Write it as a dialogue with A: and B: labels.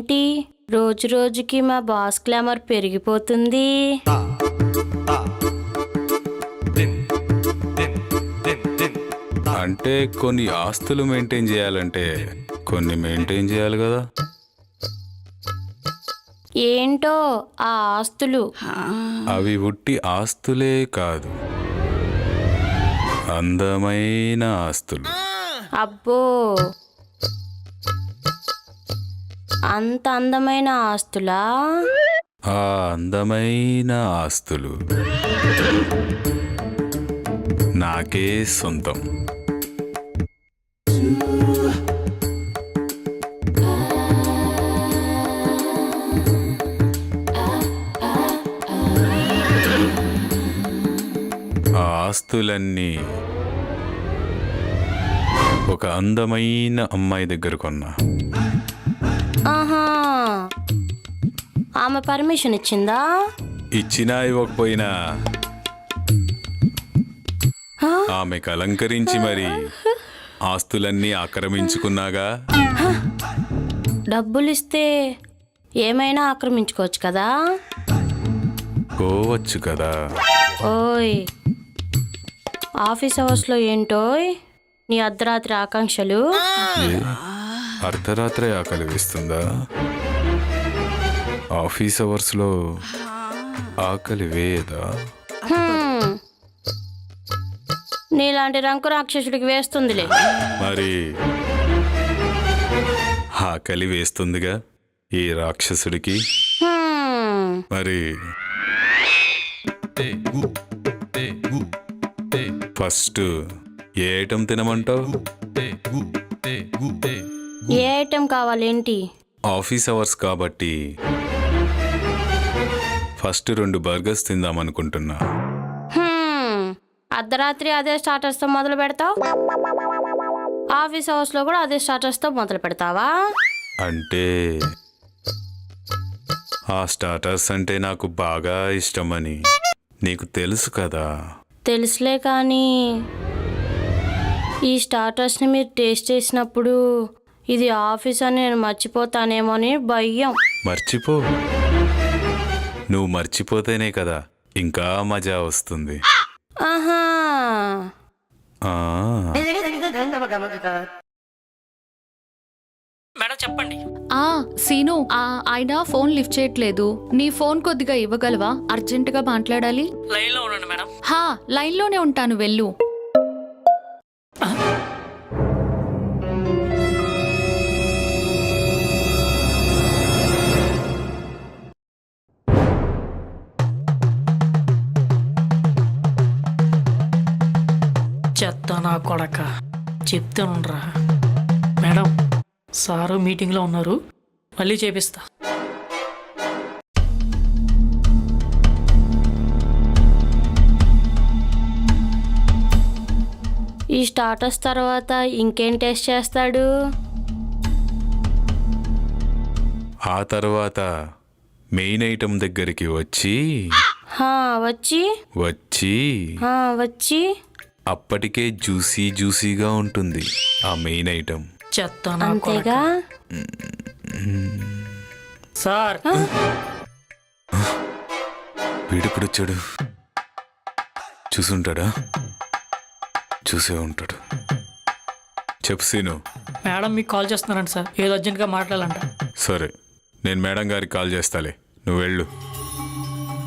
A: ఏంటి రోజు రోజుకి మా బాస్ గ్లామర్ పెరిగిపోతుంది.
B: అంటే కొన్ని ఆస్తులు మెయింటైన్ చేయాలంటే కొన్ని మెయింటైన్ చేయాలి కదా.
A: ఏంటో ఆ ఆస్తులు.
B: అవి ఉట్టి ఆస్తులే కాదు, అందమైన ఆస్తులు.
A: అబ్బో, అంత అందమైన ఆస్తులా?
B: ఆ అందమైన ఆస్తులు నాకే సొంతం. ఆ ఆస్తులన్నీ ఒక అందమైన అమ్మాయి దగ్గర కొన్నా.
A: ఆహా, ఆమె పర్మిషన్ ఇచ్చిందా?
B: ఇచ్చినా ఇవ్వకపోయినా ఆమెకు అలంకరించి మరి ఆస్తులన్నీ ఆక్రమించుకున్నాగా.
A: డబ్బులిస్తే ఏమైనా ఆక్రమించుకోవచ్చు కదా.
B: పోవచ్చు కదా.
A: ఓయ్, ఆఫీస్ అవర్స్లో ఏంటోయ్ నీ అర్ధరాత్రి ఆకాంక్షలు?
B: ఏ, అర్ధరాత్రి ఆకలి వేస్తుందా? ఆఫీస్ అవర్స్లో ఆకలి వేయదా?
A: నీలాంటి రంకు రాక్షసుడికి వేస్తుందిలే.
B: మరి ఆకలి వేస్తుందిగా ఈ రాక్షసుడికి. మరి ఫస్ట్ ఏ ఐటెం తినమంటావు?
A: ఏ ఐటెం కావాలేంటి?
B: ఆఫీస్ అవర్స్ కాబట్టి ఫస్ట్ 2 బర్గర్స్ తిందామనుకుంటున్నా.
A: అర్ధరాత్రి అదే స్టార్టర్స్తో మొదలు పెడతావు, ఆఫీస్ అవర్స్లో కూడా అదే స్టార్టర్స్తో మొదలు పెడతావా?
B: అంటే ఆ స్టార్టర్స్ అంటే నాకు బాగా ఇష్టమని నీకు తెలుసు కదా.
A: తెలుసులే, కానీ ఈ స్టార్టర్స్ని మీరు టేస్ట్ చేసినప్పుడు ఇది ఆఫీస్ అని నేను మర్చిపోతానేమో అని భయం.
B: మర్చిపో. నువ్వు మర్చిపోతేనే కదా ఇంకా మజా వస్తుంది.
A: ఆహా,
B: ఆ,
C: మేడం చెప్పండి.
D: సీను, ఆయన ఫోన్ లిఫ్ట్ చేయట్లేదు. నీ ఫోన్ కొద్దిగా ఇవ్వగలవా? అర్జెంటుగా మాట్లాడాలి.
C: లైన్లో ఉండండి మేడం.
D: లైన్లోనే ఉంటాను, వెళ్ళు.
C: చెత్త నా కొడక, చెప్తానురా. మేడం, సారు మీటింగ్లో ఉన్నారు, మళ్ళీ చేపిస్తా.
A: ఈ స్టార్టర్స్ తర్వాత ఇంకేం టేస్ట్ చేస్తాడు?
B: ఆ తర్వాత మెయిన్ ఐటెం దగ్గరికి వచ్చి
A: వచ్చి వచ్చి
B: అప్పటికే జ్యూసీగా ఉంటుంది ఆ మెయిన్ ఐటెం.
C: చెత్త నా కొడక.
A: అంతేగా?
C: సార్,
B: వీడిప్పుడు వచ్చాడు. చూసుంటాడా? చూసే ఉంటాడు. చెప్పు సీను.
C: మేడం మీకు కాల్ చేస్తున్నారంట సార్, ఏదో అర్జెంట్గా మాట్లాడాలంట.
B: సరే, నేను మేడం గారికి కాల్ చేస్తాలే, నువ్వు వెళ్ళు.